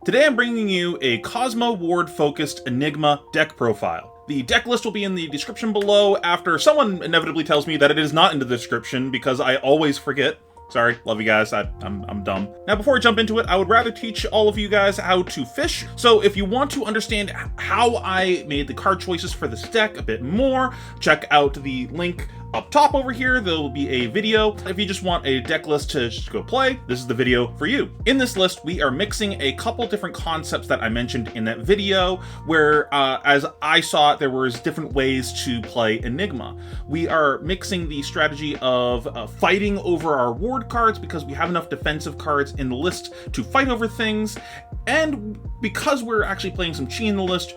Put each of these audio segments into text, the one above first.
Today I'm bringing you a Cosmo Ward-focused Enigma deck profile. The deck list will be in the description below after someone inevitably tells me that it is not in the description because I always forget. Sorry, love you guys, I'm dumb. Now before I jump into it, I would rather teach all of you guys how to fish. So if you want to understand how I made the card choices for this deck a bit more, check out the link up top over here. There will be a video. If you just want a deck list to just go play, this is the video for you. In this list, we are mixing a couple different concepts that I mentioned in that video where, as I saw it, there was different ways to play Enigma. We are mixing the strategy of fighting over our ward cards because we have enough defensive cards in the list to fight over things, and because we're actually playing some chi in the list,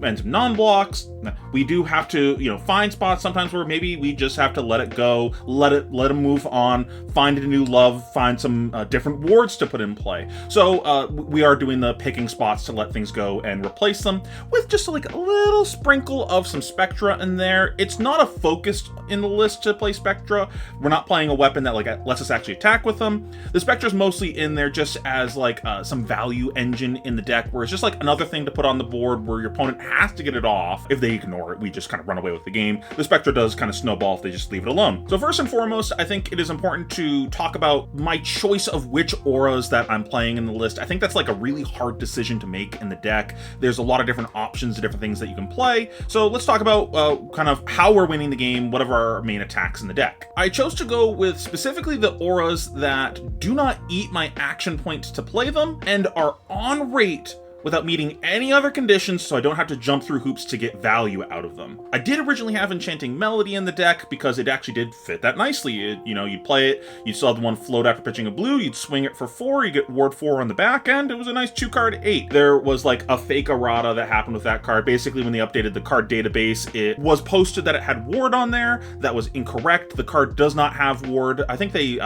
and some non-blocks, we do have to, find spots sometimes where maybe we just have to let it go, let them move on, find a new love, find some different wards to put in play. So we are doing the picking spots to let things go and replace them with just like a little sprinkle of some Spectra in there. It's not a focus in the list to play Spectra. We're not playing a weapon that lets us actually attack with them. The Spectra's mostly in there just as some value engine in the deck, where it's just like another thing to put on the board where your opponent has to get it off. If they ignore it, we just kind of run away with the game. The Spectra does kind of snowball if they just leave it alone. So first and foremost, I think it is important to talk about my choice of which auras that I'm playing in the list. I think that's like a really hard decision to make in the deck. There's a lot of different options, different things that you can play. So let's talk about kind of how we're winning the game, what are our main attacks in the deck. I chose to go with specifically the auras that do not eat my action points to play them and are on rate without meeting any other conditions, so I don't have to jump through hoops to get value out of them. I did originally have Enchanting Melody in the deck because it actually did fit that nicely. You'd play it, you'd still have the one float after pitching a blue, you'd swing it for 4, you get ward 4 on the back end. It was a nice 2-card 8. There was like a fake errata that happened with that card. Basically, when they updated the card database, it was posted that it had ward on there. That was incorrect. The card does not have ward. I think they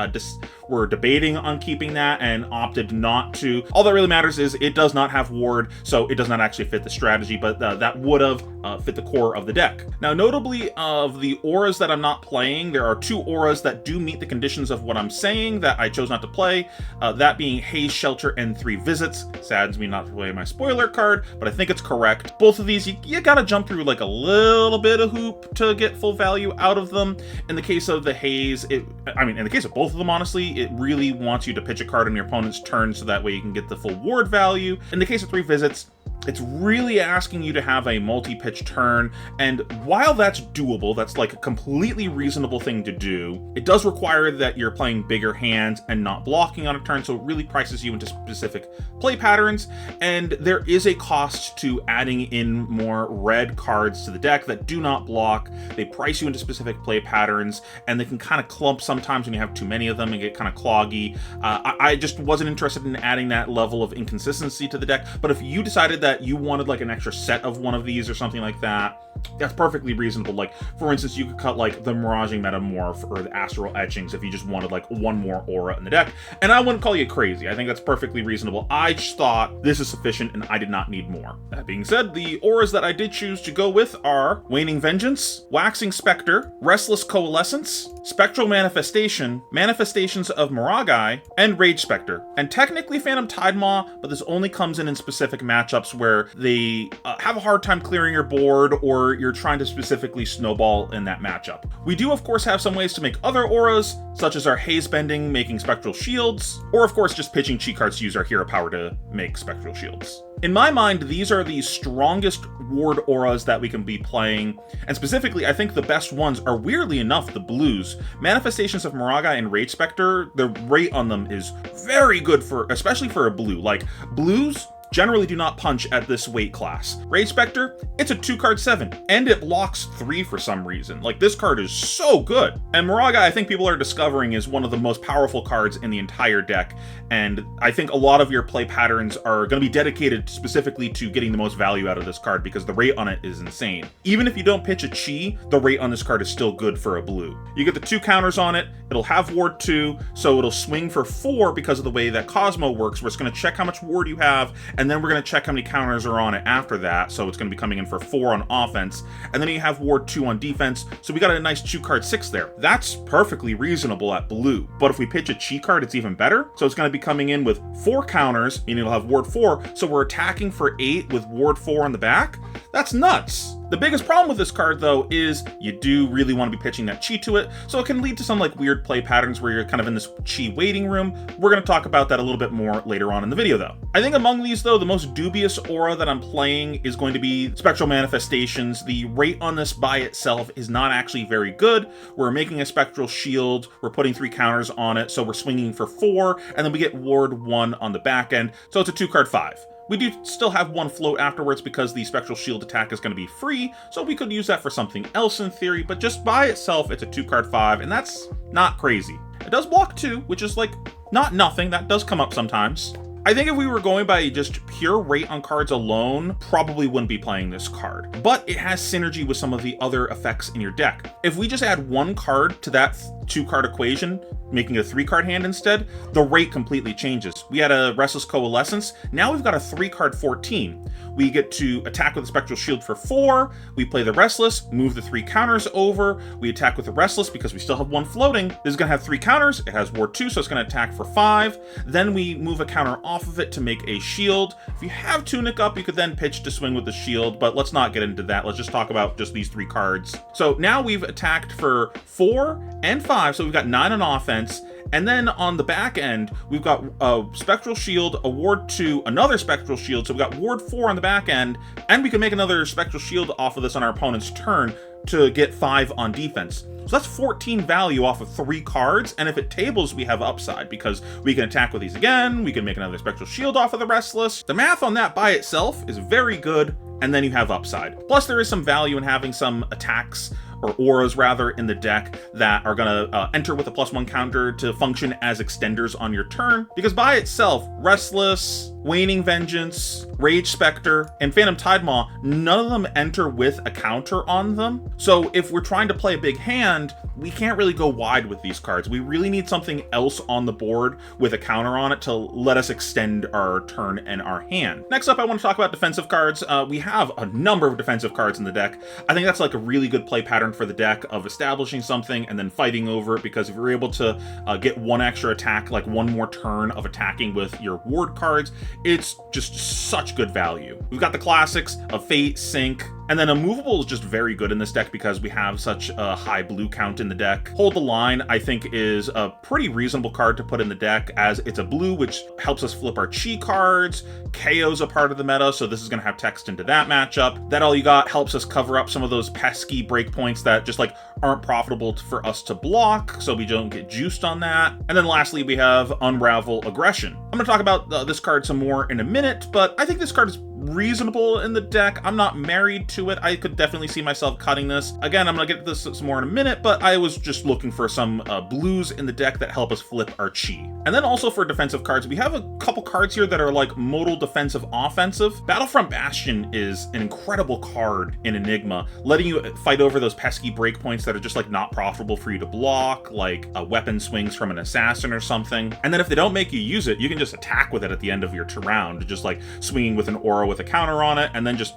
were debating on keeping that and opted not to. All that really matters is it does not have ward, so it does not actually fit the strategy, but that would have fit the core of the deck. Now, notably, of the auras that I'm not playing, there are 2 auras that do meet the conditions of what I'm saying that I chose not to play, that being Haze Shelter and 3 Visits. Saddens me not to play my spoiler card, but I think it's correct. Both of these, you gotta jump through like a little bit of hoop to get full value out of them. In the case of the Haze, in the case of both of them, honestly, it really wants you to pitch a card on your opponent's turn so that way you can get the full ward value. In the case of 3 Visits, it's really asking you to have a multi-pitch turn, and while that's doable, that's like a completely reasonable thing to do, it does require that you're playing bigger hands and not blocking on a turn, so it really prices you into specific play patterns, and there is a cost to adding in more red cards to the deck that do not block. They price you into specific play patterns, and they can kind of clump sometimes when you have too many of them and get kind of cloggy. I just wasn't interested in adding that level of inconsistency to the deck, but if you decided that you wanted like an extra set of one of these or something like that, that's perfectly reasonable. Like, for instance, you could cut like the Miraging Metamorph or the Astral Etchings if you just wanted like one more aura in the deck, and I wouldn't call you crazy. I think that's perfectly reasonable. I just thought this is sufficient and I did not need more. That being said, the auras that I did choose to go with are Waning Vengeance, Waxing Spectre, Restless Coalescence, Spectral Manifestation, Manifestations of Miragai, and Rage Spectre. And technically Phantom Tidemaw, but this only comes in specific matchups where they have a hard time clearing your board, or you're trying to specifically snowball in that matchup. We do, of course, have some ways to make other auras, such as our Haze Bending making Spectral Shields, or of course just pitching cheat cards to use our Hero Power to make Spectral Shields. In my mind, these are the strongest ward auras that we can be playing, and specifically, I think the best ones are, weirdly enough, the blues. Manifestations of Miragai and Rage Spectre, the rate on them is very good especially for a blue. Like, blues generally do not punch at this weight class. Rage Spectre, it's a 2-card 7, and it blocks 3 for some reason. Like, this card is so good. And Miragai, I think people are discovering, is one of the most powerful cards in the entire deck, and I think a lot of your play patterns are going to be dedicated specifically to getting the most value out of this card because the rate on it is insane. Even if you don't pitch a chi, the rate on this card is still good for a blue. You get the 2 counters on it, it'll have ward 2, so it'll swing for 4 because of the way that Cosmo works, where it's going to check how much ward you have and then we're going to check how many counters are on it after that, so it's going to be coming in for 4 on offense, and then you have ward 2 on defense, so we got a nice 2-card 6 there. That's perfectly reasonable at blue, but if we pitch a chi card, it's even better, so it's going to be coming in with 4 counters, meaning it'll have ward 4, so we're attacking for 8 with ward 4 on the back? That's nuts! The biggest problem with this card, though, is you do really want to be pitching that chi to it, so it can lead to some like weird play patterns where you're kind of in this chi waiting room. We're going to talk about that a little bit more later on in the video, though. I think among these, though, the most dubious aura that I'm playing is going to be Spectral Manifestations. The rate on this by itself is not actually very good. We're making a Spectral Shield, we're putting 3 counters on it, so we're swinging for 4, and then we get ward 1 on the back end, so it's a 2-card 5. We do still have 1 float afterwards because the Spectral Shield attack is going to be free, so we could use that for something else in theory, but just by itself, it's a 2-card 5, and that's not crazy. It does block 2, which is like, not nothing, that does come up sometimes. I think if we were going by just pure rate on cards alone, probably wouldn't be playing this card. But it has synergy with some of the other effects in your deck. If we just add 1 card to that 2-card equation, making a 3-card hand instead, the rate completely changes. We had a Restless Coalescence, now we've got a 3-card 14. We get to attack with the Spectral Shield for 4, we play the Restless, move the 3 counters over, we attack with the Restless because we still have 1 floating. This is going to have 3 counters, it has ward 2, so it's going to attack for 5. Then we move a counter off of it to make a shield. If you have Tunic up, you could then pitch to swing with the shield, but let's not get into that. Let's just talk about just these 3 cards. So now we've attacked for 4 and 5, so we've got 9 on offense. And then on the back end, we've got a Spectral Shield, a ward 2, another Spectral Shield, so we've got ward 4 on the back end, and we can make another Spectral Shield off of this on our opponent's turn to get 5 on defense. So that's 14 value off of 3 cards, and if it tables, we have upside, because we can attack with these again, we can make another Spectral Shield off of the Restless. The math on that by itself is very good, and then you have upside. Plus, there is some value in having some attacks, or auras rather, in the deck that are gonna enter with a +1 counter to function as extenders on your turn, because by itself, Restless, Waning Vengeance, Rage Spectre, and Phantom Tidemaw, none of them enter with a counter on them. So if we're trying to play a big hand, we can't really go wide with these cards. We really need something else on the board with a counter on it to let us extend our turn and our hand. Next up, I want to talk about defensive cards. We have a number of defensive cards in the deck. I think that's like a really good play pattern for the deck of establishing something and then fighting over it, because if you're able to get 1 extra attack, like 1 more turn of attacking with your ward cards, it's just such good value. We've got the classics of Fate, Sync, and then Immovable is just very good in this deck because we have such a high blue count in the deck. Hold the Line, I think, is a pretty reasonable card to put in the deck, as it's a blue, which helps us flip our chi cards. KO's a part of the meta, so this is going to have text into that matchup. That All You Got helps us cover up some of those pesky breakpoints that just like aren't profitable for us to block, so we don't get juiced on that. And then lastly, we have Unravel Aggression. I'm going to talk about this card some more in a minute, but I think this card is reasonable in the deck. I'm not married to it. I could definitely see myself cutting this. Again, I'm gonna get to this some more in a minute, but I was just looking for some blues in the deck that help us flip our chi. And then also for defensive cards, we have a couple cards here that are like modal defensive offensive. Battlefront Bastion is an incredible card in Enigma, letting you fight over those pesky breakpoints that are just like not profitable for you to block, like weapon swings from an assassin or something. And then if they don't make you use it, you can just attack with it at the end of your round, just like swinging with an aura with a counter on it, and then just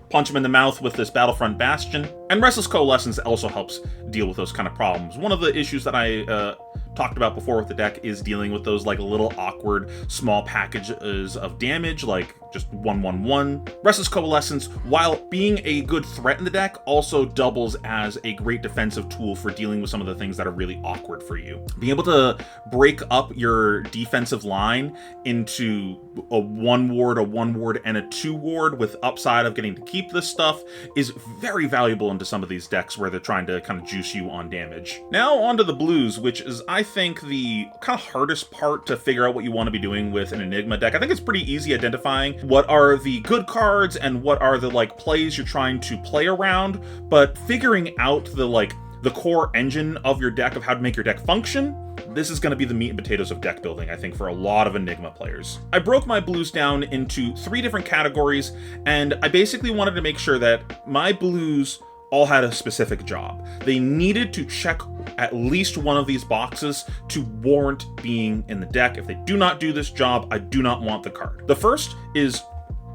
punch him in the mouth with this Battlefront Bastion. And Restless Coalescence also helps deal with those kind of problems. One of the issues that I talked about before with the deck is dealing with those like little awkward small packages of damage, like just 1/1/1. Restless Coalescence, while being a good threat in the deck, also doubles as a great defensive tool for dealing with some of the things that are really awkward for you. Being able to break up your defensive line into a 1 ward, a 1 ward, and a 2 ward with upside of getting to keep this stuff is very valuable into some of these decks where they're trying to kind of juice you on damage. Now onto the blues, which is, I think, the kind of hardest part to figure out what you want to be doing with an Enigma deck. I think it's pretty easy identifying what are the good cards and what are the like plays you're trying to play around, but figuring out the core engine of your deck, of how to make your deck function, this is going to be the meat and potatoes of deck building, I think, for a lot of Enigma players. I broke my blues down into 3 different categories, and I basically wanted to make sure that my blues all had a specific job. They needed to check at least one of these boxes to warrant being in the deck. If they do not do this job, I do not want the card. The first is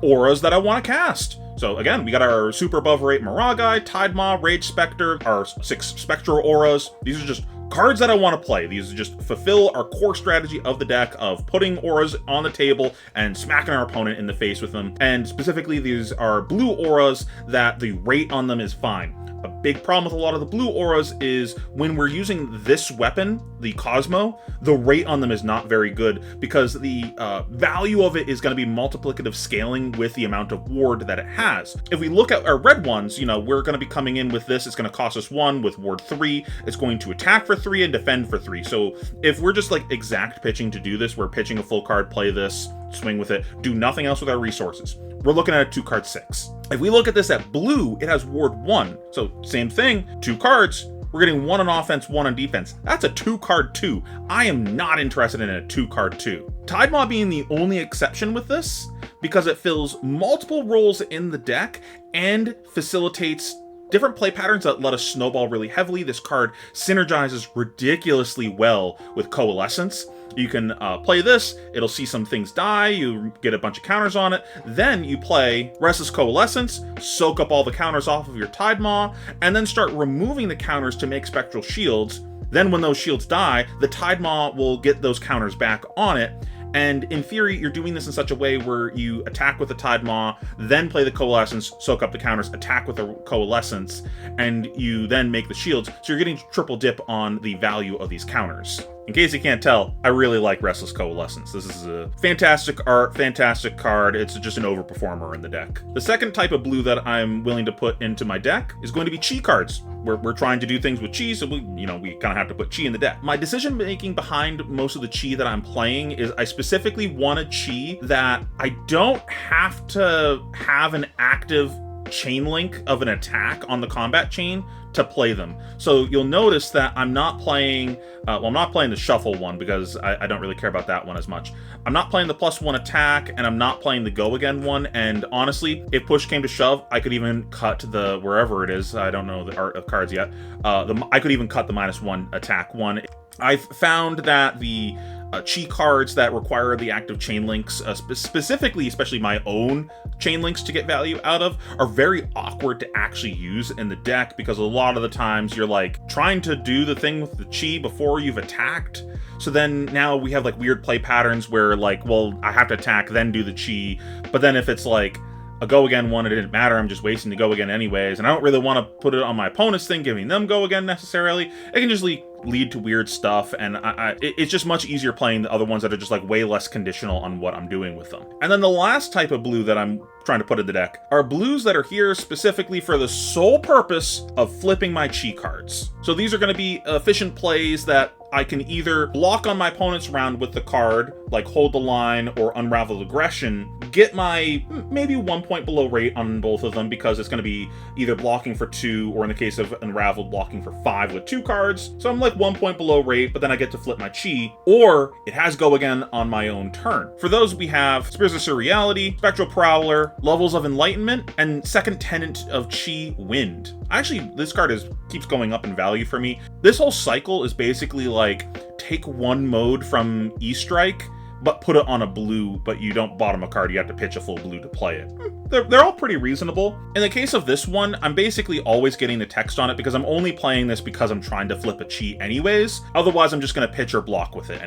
auras that I want to cast. So again, we got our super above rate Miragai, Tidemaw, Rage Spectre, our 6 Spectral auras. These are just cards that I want to play. These just fulfill our core strategy of the deck of putting auras on the table and smacking our opponent in the face with them. And specifically, these are blue auras that the rate on them is fine. A big problem with a lot of the blue auras is when we're using this weapon, the Cosmo, the rate on them is not very good because the value of it is going to be multiplicative scaling with the amount of ward that it has. If we look at our red ones, you know, we're going to be coming in with this. It's going to cost us 1 with ward 3. It's going to attack for 3 and defend for 3. So if we're just like exact pitching to do this, we're pitching a full card, play this, swing with it, do nothing else with our resources. We're looking at a 2-card 6. If we look at this at blue, it has ward 1. So same thing, 2 cards. We're getting 1 on offense, 1 on defense. That's a 2-card 2. I am not interested in a 2-card 2. Tidemaw being the only exception with this because it fills multiple roles in the deck and facilitates different play patterns that let us snowball really heavily. This card synergizes ridiculously well with Coalescence. You can play this, it'll see some things die, you get a bunch of counters on it, then you play Restless Coalescence, soak up all the counters off of your Tidemaw, and then start removing the counters to make Spectral Shields. Then when those shields die, the Tidemaw will get those counters back on it. And in theory, you're doing this in such a way where you attack with the Tidemaw, then play the Coalescence, soak up the counters, attack with the Coalescence, and you then make the shields. So you're getting triple dip on the value of these counters. In case you can't tell, I really like Restless Coalescence. This is a fantastic art, fantastic card. It's just an overperformer in the deck. The second type of blue that I'm willing to put into my deck is going to be Chi cards. We're trying to do things with Chi, so we kind of have to put Chi in the deck. My decision making behind most of the Chi that I'm playing is I specifically want a Chi that I don't have to have an active chain link of an attack on the combat chain to play them. So you'll notice that I'm not playing, I'm not playing the shuffle one because I don't really care about that one as much. I'm not playing the +1 attack, and I'm not playing the go again one, and honestly, if push came to shove, I could even cut the, wherever it is, I don't know the art of cards yet, I could even cut the -1 attack one. I've found that the Chi cards that require the active chain links, specifically, especially my own chain links to get value out of, are very awkward to actually use in the deck because a lot of the times you're like trying to do the thing with the Chi before you've attacked. So then now we have like weird play patterns where like, well, I have to attack, then do the Chi. But then if it's like a go again one, it didn't matter, I'm just wasting the go again anyways, and I don't really want to put it on my opponent's thing, giving them go again necessarily. It can just lead to weird stuff, and it's just much easier playing the other ones that are just like way less conditional on what I'm doing with them. And then the last type of blue that I'm trying to put in the deck are blues that are here specifically for the sole purpose of flipping my Chi cards. So these are going to be efficient plays that I can either block on my opponent's round with the card, like Hold the Line or Unraveled Aggression, get my maybe 1 point below rate on both of them because it's going to be either blocking for 2 or in the case of Unraveled, blocking for 5 with 2 cards. So I'm like 1 point below rate, but then I get to flip my Chi, or it has go again on my own turn. For those, we have Spears of Surreality, Spectral Prowler, Levels of Enlightenment, and Second Tenant of Chi Wind. Actually, this card keeps going up in value for me. This whole cycle is basically like take one mode from E-Strike, but put it on a blue, but you don't bottom a card, you have to pitch a full blue to play it. They're all pretty reasonable. In the case of this one, I'm basically always getting the text on it because I'm only playing this because I'm trying to flip a Chi anyways. Otherwise, I'm just going to pitch or block with it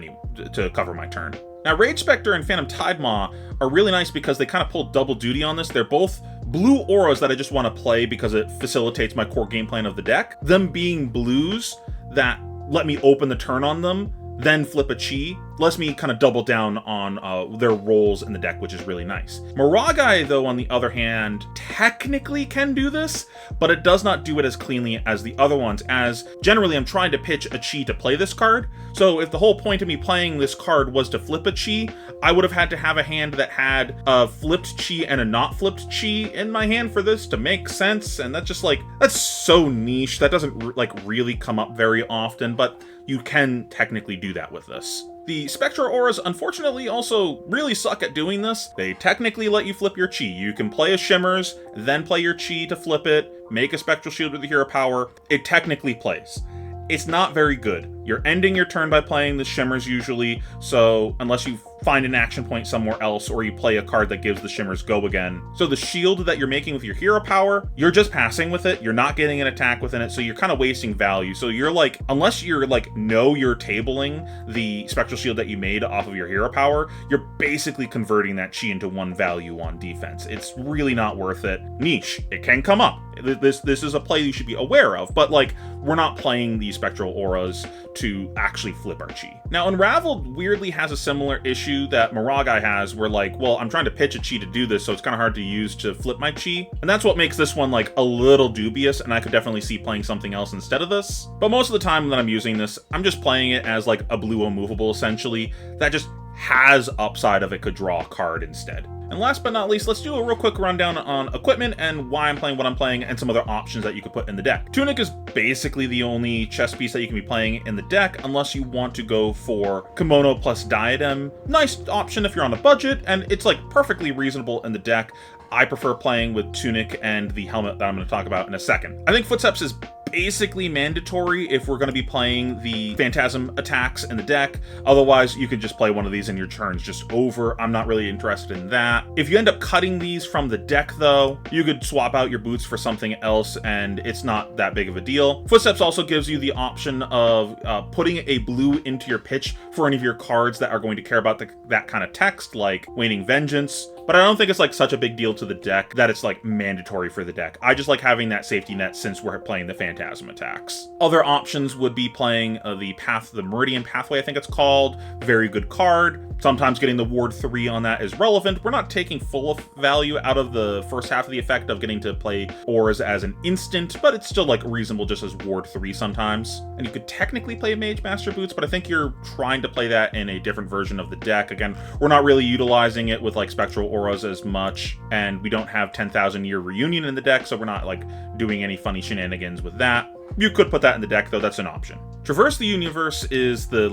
to cover my turn. Now, Rage Spectre and Phantom Tidemaw are really nice because they kind of pull double duty on this. They're both blue auras that I just want to play because it facilitates my core game plan of the deck. Them being blues that let me open the turn on them, then flip a Chi, lets me kind of double down on their roles in the deck, which is really nice. Miragai, though, on the other hand, technically can do this, but it does not do it as cleanly as the other ones, as generally I'm trying to pitch a Chi to play this card. So if the whole point of me playing this card was to flip a Chi, I would have had to have a hand that had a flipped Chi and a not flipped Chi in my hand for this to make sense, and that's just like, that's so niche. That doesn't like really come up very often, but you can technically do that with this. The Spectral Auras, unfortunately, also really suck at doing this. They technically let you flip your Chi. You can play a Shimmers, then play your Chi to flip it, make a Spectral Shield with the Hero Power. It technically plays. it's not very good. You're ending your turn by playing the shimmers usually, so unless you find an action point somewhere else or you play a card that gives the shimmers go again. So the shield that you're making with your hero power, you're just passing with it. You're not getting an attack within it, so you're kind of wasting value. So you're like, unless you're like, know you're tabling the spectral shield that you made off of your hero power, you're basically converting that chi into 1 value on defense. It's really not worth it. Niche, it can come up. This is a play you should be aware of, but like, we're not playing these spectral auras to actually flip our chi. Now, Unraveled weirdly has a similar issue that Miragai has, where like, well, I'm trying to pitch a chi to do this, so it's kind of hard to use to flip my chi, and that's what makes this one like a little dubious, and I could definitely see playing something else instead of this. But most of the time that I'm using this, I'm just playing it as like a blue immovable, essentially, that just has upside of it could draw a card instead. And last but not least, let's do a real quick rundown on equipment and why I'm playing what I'm playing and some other options that you could put in the deck. Tunic is basically the only chess piece that you can be playing in the deck unless you want to go for kimono plus diadem. Nice option if you're on a budget, and it's like perfectly reasonable in the deck. I prefer playing with Tunic and the helmet that I'm going to talk about in a second. I think Footsteps is basically mandatory if we're going to be playing the Phantasm attacks in the deck. Otherwise, you can just play one of these and your turn's just over. I'm not really interested in that. If you end up cutting these from the deck, though, you could swap out your boots for something else, and it's not that big of a deal. Footsteps also gives you the option of putting a blue into your pitch for any of your cards that are going to care about that kind of text, like Waning Vengeance. But I don't think it's like such a big deal to the deck that it's like mandatory for the deck. I just like having that safety net since we're playing the Phantasm attacks. Other options would be playing the Meridian Pathway, I think it's called. Very good card. Sometimes getting the Ward 3 on that is relevant. We're not taking full value out of the first half of the effect of getting to play auras as an instant, but it's still like reasonable just as Ward 3 sometimes. And you could technically play Mage Master Boots, but I think you're trying to play that in a different version of the deck. Again, we're not really utilizing it with like Spectral Auras as much, and we don't have 10,000 Year Reunion in the deck, so we're not like doing any funny shenanigans with that. You could put that in the deck, though. That's an option. Traverse the Universe is the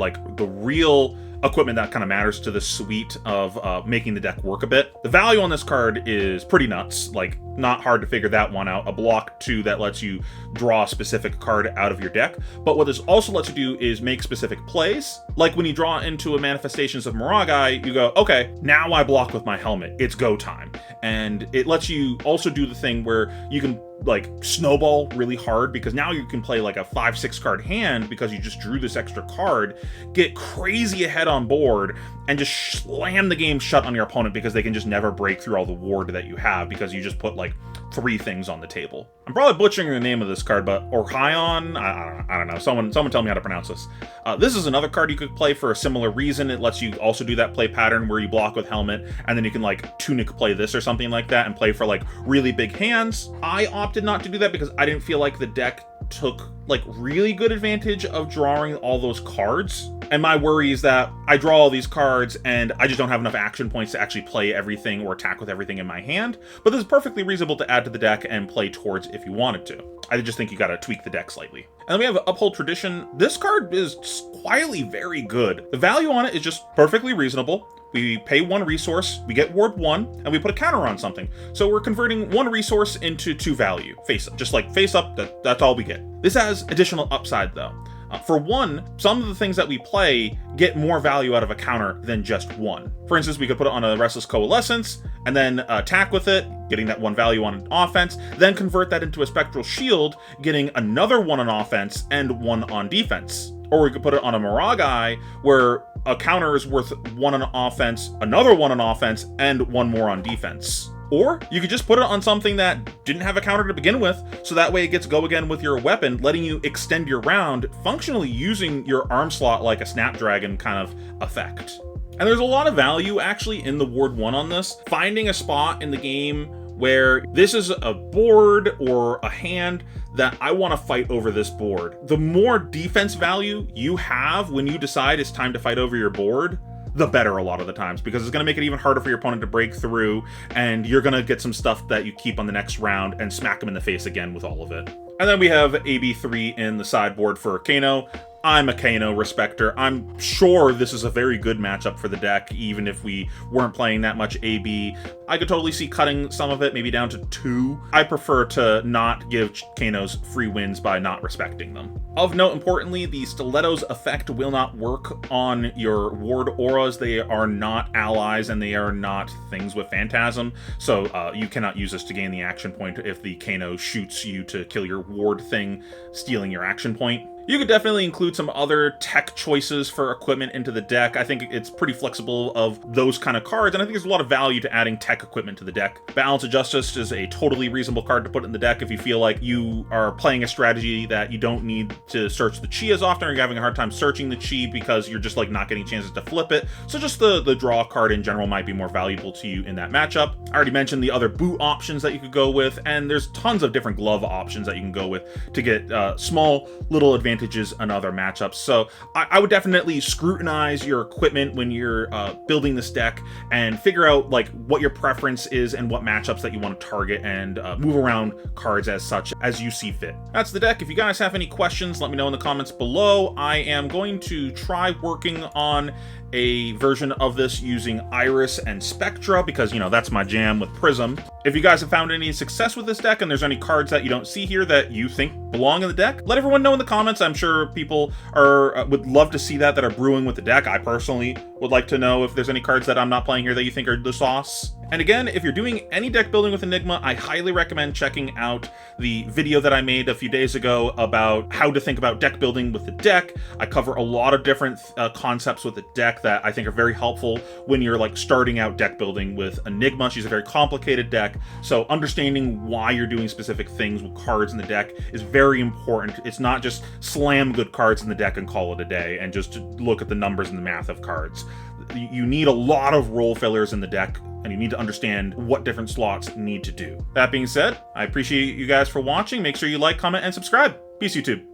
real equipment that kind of matters to the suite of making the deck work a bit. The value on this card is pretty nuts, like not hard to figure that one out. A block 2 that lets you draw a specific card out of your deck, but what this also lets you do is make specific plays. Like when you draw into a Manifestations of Miragai, you go, okay, now I block with my helmet, it's go time. And it lets you also do the thing where you can like snowball really hard, because now you can play like a 5-6 card hand because you just drew this extra card, get crazy ahead on board, and just slam the game shut on your opponent because they can just never break through all the ward that you have because you just put like 3 things on the table. I'm probably butchering the name of this card, but Orhyon, I don't know. Someone tell me how to pronounce this. This is another card you could play for a similar reason. It lets you also do that play pattern where you block with helmet, and then you can like Tunic play this or something like that and play for like really big hands. I opted not to do that because I didn't feel like the deck took like really good advantage of drawing all those cards. And my worry is that I draw all these cards and I just don't have enough action points to actually play everything or attack with everything in my hand. But this is perfectly reasonable to add to the deck and play towards if you wanted to. I just think you gotta tweak the deck slightly. And then we have Uphold Tradition. This card is quietly very good. The value on it is just perfectly reasonable. We pay 1 resource, we get Ward 1, and we put a counter on something. So we're converting 1 resource into 2 value. Face up, just like face up, that's all we get. This has additional upside though. For one, some of the things that we play get more value out of a counter than just 1. For instance, we could put it on a Restless Coalescence, and then attack with it, getting that 1 value on offense, then convert that into a Spectral Shield, getting another 1 on offense and 1 on defense. Or we could put it on a Miragai, where a counter is worth 1 on offense, another 1 on offense, and 1 more on defense. Or you could just put it on something that didn't have a counter to begin with, so that way it gets go again with your weapon, letting you extend your round, functionally using your arm slot like a Snapdragon kind of effect. And there's a lot of value actually in the Ward 1 on this. Finding a spot in the game where this is a board or a hand that I want to fight over this board. The more defense value you have when you decide it's time to fight over your board, the better a lot of the times, because it's going to make it even harder for your opponent to break through, and you're going to get some stuff that you keep on the next round and smack them in the face again with all of it. And then we have AB3 in the sideboard for Pheano. I'm a Pheano respecter. I'm sure this is a very good matchup for the deck, even if we weren't playing that much AB. I could totally see cutting some of it, maybe down to 2. I prefer to not give Pheanos free wins by not respecting them. Of note, importantly, the Stiletto's effect will not work on your ward auras. They are not allies, and they are not things with Phantasm, so you cannot use this to gain the action point if the Pheano shoots you to kill your ward thing, stealing your action point. You could definitely include some other tech choices for equipment into the deck. I think it's pretty flexible of those kind of cards, and I think there's a lot of value to adding tech equipment to the deck. Balance of Justice is a totally reasonable card to put in the deck if you feel like you are playing a strategy that you don't need to search the chi as often, or you're having a hard time searching the chi because you're just like not getting chances to flip it. So just the draw card in general might be more valuable to you in that matchup. I already mentioned the other boot options that you could go with, and there's tons of different glove options that you can go with to get small little advantages in other matchups. So I would definitely scrutinize your equipment when you're building this deck and figure out like what your preference is and what matchups that you want to target, and move around cards as such as you see fit. That's the deck. If you guys have any questions, let me know in the comments below. I am going to try working on a version of this using Iris and Spectra because, you know, that's my jam with Prism. If you guys have found any success with this deck and there's any cards that you don't see here that you think belong in the deck, let everyone know in the comments. I'm sure people would love to see that are brewing with the deck. I personally would like to know if there's any cards that I'm not playing here that you think are the sauce. And again, if you're doing any deck building with Enigma, I highly recommend checking out the video that I made a few days ago about how to think about deck building with the deck. I cover a lot of different concepts with the deck that I think are very helpful when you're like starting out deck building with Enigma. She's a very complicated deck, so understanding why you're doing specific things with cards in the deck is very important. It's not just slam good cards in the deck and call it a day and just look at the numbers and the math of cards. You need a lot of role fillers in the deck, and you need to understand what different slots need to do. That being said, I appreciate you guys for watching. Make sure you like, comment, and subscribe. Peace, YouTube.